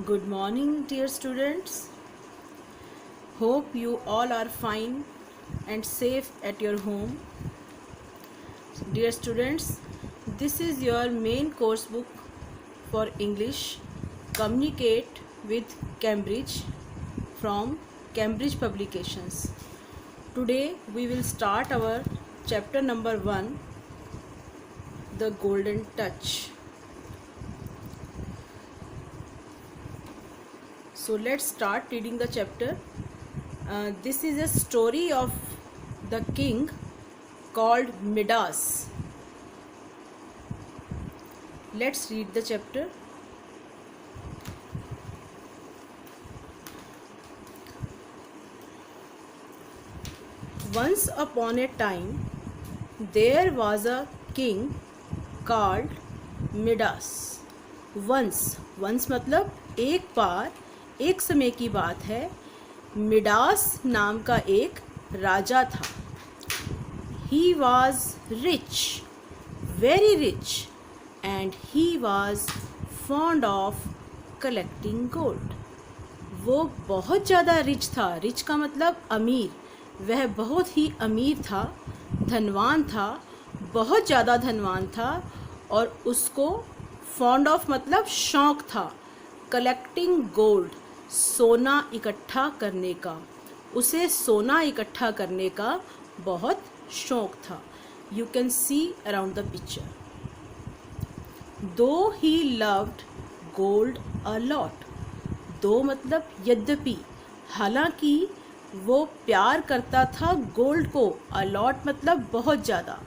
Good morning, dear students. Hope you all are fine and safe at your home. Dear students, this is your main course book for English, Communicate with Cambridge from Cambridge Publications. Today we will start our chapter number 1, The Golden Touch. So let's start reading the chapter. This is a story of the king called Midas. Let's read the chapter. Once upon a time, there was a king called Midas. Once मतलब एक बार, एक समय की बात है, Midas नाम का एक राजा था. He was rich, very rich, and he was fond of collecting gold. वो बहुत ज़्यादा रिच था. रिच का मतलब अमीर. वह बहुत ही अमीर था, धनवान था, बहुत ज़्यादा धनवान था और उसको फॉन्ड ऑफ मतलब शौक़ था. कलेक्टिंग गोल्ड, सोना इकट्ठा करने का. उसे सोना इकट्ठा करने का बहुत शौक़ था. You can see around the picture. Though he loved gold a lot. Though मतलब यद्यपि, हालांकि वो प्यार करता था गोल्ड को. अ लॉट मतलब बहुत ज़्यादा.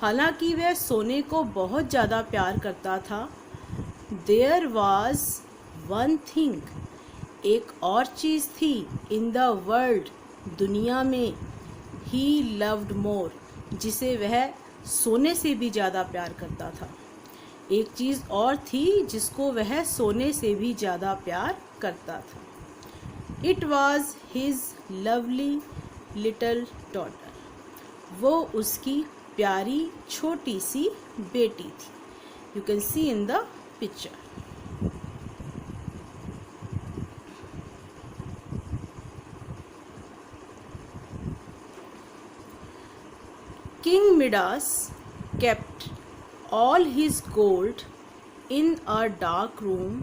हालांकि वह सोने को बहुत ज़्यादा प्यार करता था. देयर वॉज वन थिंग, एक और चीज़ थी. इन द वर्ल्ड, दुनिया में. ही लव्ड मोर, जिसे वह सोने से भी ज़्यादा प्यार करता था. एक चीज़ और थी जिसको वह सोने से भी ज़्यादा प्यार करता था. It was his lovely little daughter. वो उसकी प्यारी छोटी सी बेटी थी. You can C in the picture. King Midas kept all his gold in a dark room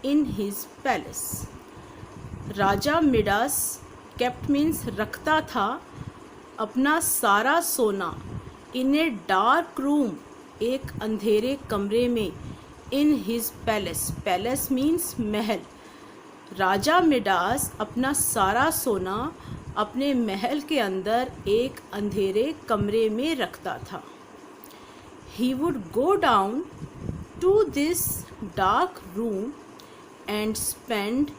in his palace. Raja Midas, kept means रखता था, अपना सारा सोना in a dark room, एक अंधेरे कमरे में. in his palace, palace means Mahal. Raja Midas अपना सारा सोना अपने महल के अंदर एक अंधेरे कमरे में रखता था. He would go down to this dark room and spend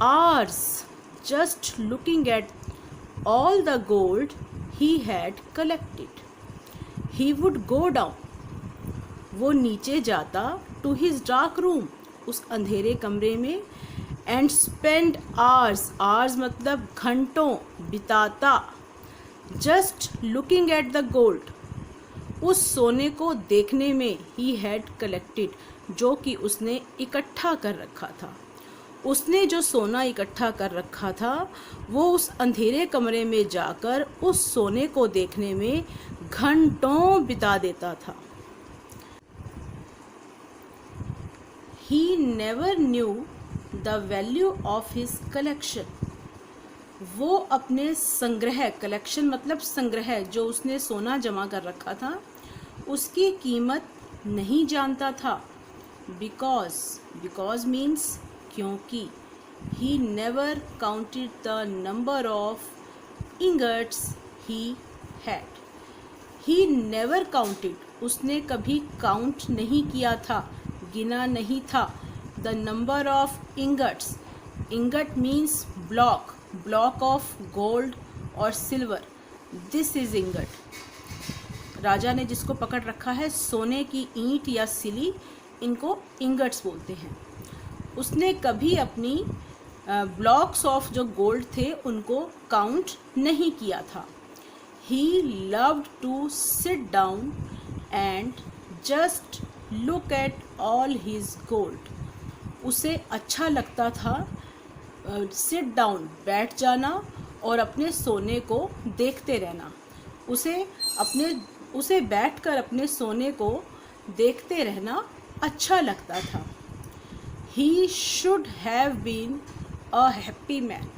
hours just looking at all the gold he had collected. He would go down, वो नीचे जाता, to his dark room, उस अंधेरे कमरे में, एंड स्पेंड आवर्स, आवर्स मतलब घंटों बिताता, just looking at the gold, उस सोने को देखने में. ही हैड कलेक्टेड, जो कि उसने इकट्ठा कर रखा था. उसने जो सोना इकट्ठा कर रखा था वो उस अंधेरे कमरे में जाकर उस सोने को देखने में घंटों बिता देता था. He never knew the value of his collection. वो अपने संग्रह, कलेक्शन मतलब संग्रह, जो उसने सोना जमा कर रखा था, उसकी कीमत नहीं जानता था. because means क्योंकि. he never counted the number of ingots he had. he never counted, उसने कभी काउंट नहीं किया था, गिना नहीं था. The number of ingots, ingot means block, block of gold और सिल्वर. This is ingot. राजा ने जिसको पकड़ रखा है, सोने की ईंट या सिली, इनको इंगट्स बोलते हैं. उसने कभी अपनी ब्लॉक्स ऑफ जो गोल्ड थे उनको काउंट नहीं किया था. He loved to sit down and just look at all his gold. उसे अच्छा लगता था सिट डाउन बैठ जाना और अपने सोने को देखते रहना। उसे बैठकर अपने सोने को देखते रहना अच्छा लगता था। He should have been a happy man.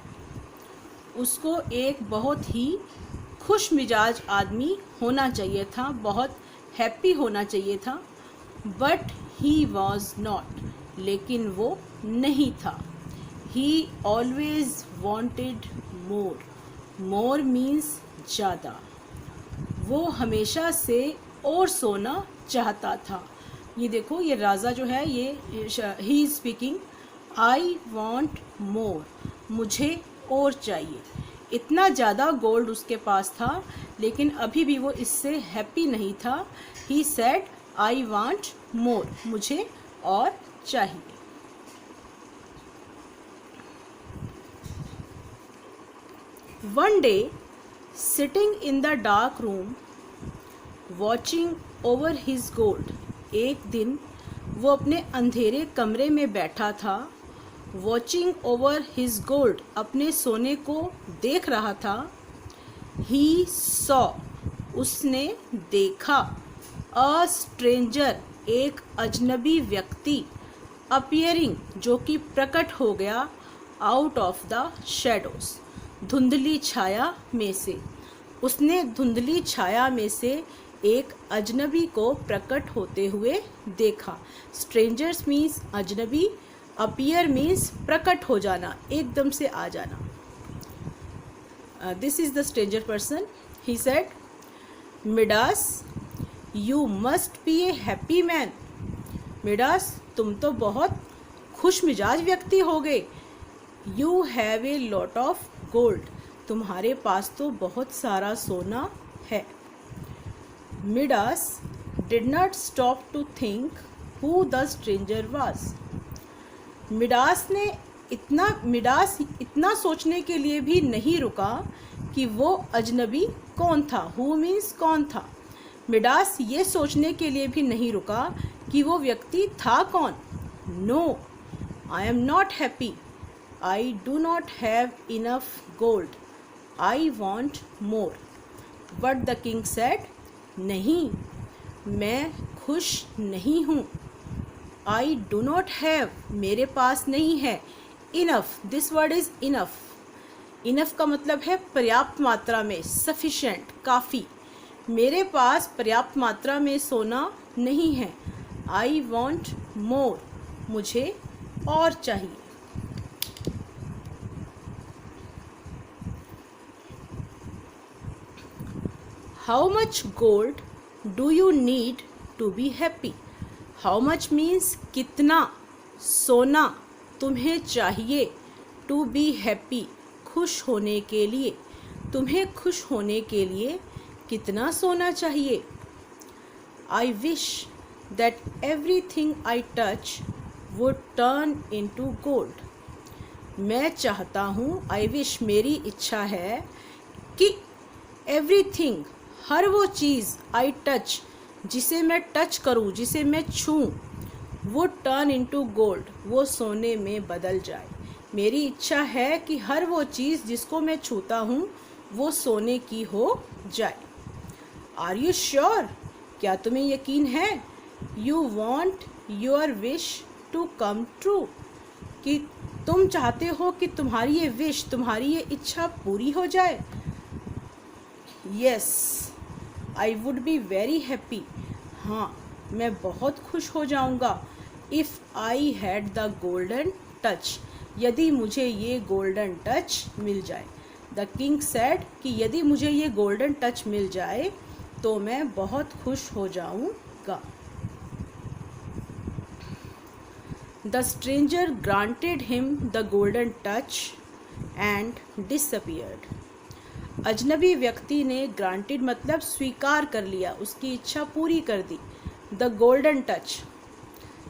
उसको एक बहुत ही खुश मिजाज आदमी होना चाहिए था, बहुत हैप्पी होना चाहिए था। बट ही वॉज नॉट, लेकिन वो नहीं था। ही ऑलवेज वॉन्टेड मोर। मोर मीन्स ज़्यादा। वो हमेशा से और सोना चाहता था। ये देखो, ये राजा जो है, ये he is speaking, I want मोर, मुझे और चाहिए। इतना ज़्यादा गोल्ड उसके पास था, लेकिन अभी भी वो इससे हैप्पी नहीं था। He said I want more, मुझे और चाहिए। One day sitting in the dark room watching over his gold. एक दिन वो अपने अंधेरे कमरे में बैठा था। वॉचिंग ओवर हिज गोल्ड, अपने सोने को देख रहा था। ही सॉ, उसने देखा। अ स्ट्रेंजर, एक अजनबी व्यक्ति। अपीयरिंग, जो कि प्रकट हो गया। आउट ऑफ द शैडोज, धुंधली छाया में से। उसने धुंधली छाया में से एक अजनबी को प्रकट होते हुए देखा। स्ट्रेंजर्स मीन्स अजनबी, अपीयर मीन्स प्रकट हो जाना, एकदम से आ जाना। This is the stranger person. He said, Midas you must be a happy man. Midas, तुम तो बहुत खुश मिजाज व्यक्ति हो गए। You have a lot of gold, तुम्हारे पास तो बहुत सारा सोना है। Midas did not stop to think who the stranger was. Midas इतना सोचने के लिए भी नहीं रुका कि वो अजनबी कौन था। हु मीन्स कौन था। मिडास ये सोचने के लिए भी नहीं रुका कि वो व्यक्ति था कौन। No, I am not happy. I do not have enough gold. I want more. But the king said, नहीं, मैं खुश नहीं हूँ। आई डू नॉट हैव, मेरे पास नहीं है। Enough, this word is enough. Enough का मतलब है पर्याप्त मात्रा में, सफिशेंट, काफ़ी। मेरे पास पर्याप्त मात्रा में सोना नहीं है। आई वॉन्ट मोर, मुझे और चाहिए। How much gold do you need to be happy. How much means कितना सोना तुम्हें चाहिए। टू बी हैप्पी, खुश होने के लिए। तुम्हें खुश होने के लिए कितना सोना चाहिए। I wish that everything I touch wood turn into gold. मैं चाहता हूँ, आई विश, मेरी इच्छा है कि एवरीथिंग, हर वो चीज़, आई टच, जिसे मैं टच करूँ, जिसे मैं छूँ, वो टर्न इनटू गोल्ड, वो सोने में बदल जाए। मेरी इच्छा है कि हर वो चीज़ जिसको मैं छूता हूँ वो सोने की हो जाए। आर यू श्योर, क्या तुम्हें यकीन है। You want your wish to come true, कि तुम चाहते हो कि तुम्हारी ये विश, तुम्हारी ये इच्छा पूरी हो जाए। Yes, I would be very happy. हाँ, मैं बहुत खुश हो जाऊँगा। If I had the golden touch, यदि मुझे ये गोल्डन टच मिल जाए। द किंग सेड, कि यदि मुझे ये गोल्डन टच मिल जाए तो मैं बहुत खुश हो जाऊँगा। The stranger granted him the golden touch and disappeared. अजनबी व्यक्ति ने ग्रांटेड मतलब स्वीकार कर लिया, उसकी इच्छा पूरी कर दी। द गोल्डन टच,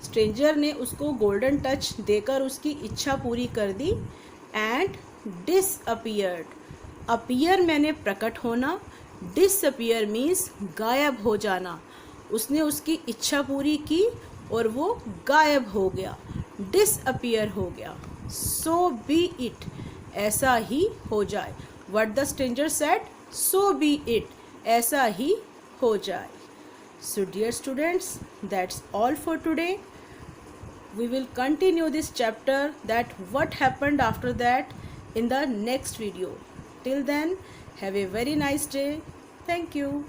स्ट्रेंजर ने उसको गोल्डन टच देकर उसकी इच्छा पूरी कर दी। एंड डिसअपियर्ड, अपीयर मैंने प्रकट होना, डिसअपियर मीन्स गायब हो जाना। उसने उसकी इच्छा पूरी की और वो गायब हो गया। डिसअपियर हो गया. सो बी इट, ऐसा ही हो जाए. What the stranger said, so B it, ऐसा ही हो जाए. So dear students, that's all for today. We will continue this chapter, that what happened after that, in the next video. Till then, have a very nice day. Thank you.